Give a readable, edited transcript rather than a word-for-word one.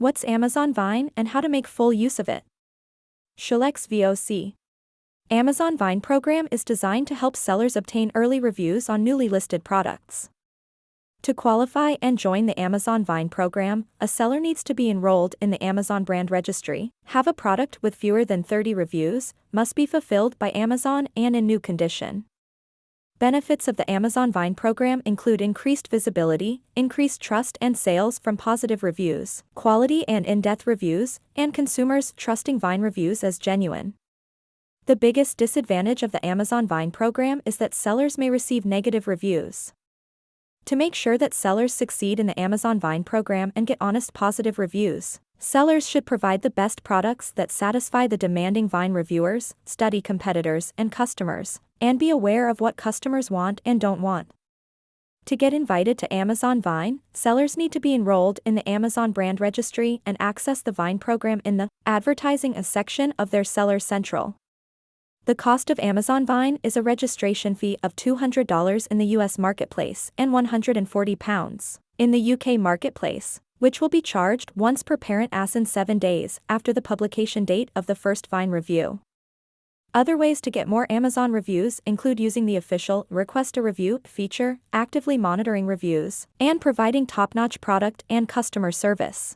What's Amazon Vine and how to make full use of it? Shulex VOC. Amazon Vine program is designed to help sellers obtain early reviews on newly listed products. To qualify and join the Amazon Vine program, a seller needs to be enrolled in the Amazon brand registry, have a product with fewer than 30 reviews, must be fulfilled by Amazon and in new condition. Benefits of the Amazon Vine program include increased visibility, increased trust and sales from positive reviews, quality and in-depth reviews, and consumers trusting Vine reviews as genuine. The biggest disadvantage of the Amazon Vine program is that sellers may receive negative reviews. To make sure that sellers succeed in the Amazon Vine program and get honest positive reviews, sellers should provide the best products that satisfy the demanding Vine reviewers, study competitors and customers, and be aware of what customers want and don't want. To get invited to Amazon Vine, sellers need to be enrolled in the Amazon brand registry and access the Vine program in the Advertising section of their Seller Central. The cost of Amazon Vine is a registration fee of $200 in the US marketplace and £140 in the UK marketplace, which will be charged once per parent as in 7 days after the publication date of the first Vine review. Other ways to get more Amazon reviews include using the official Request a Review feature, actively monitoring reviews, and providing top-notch product and customer service.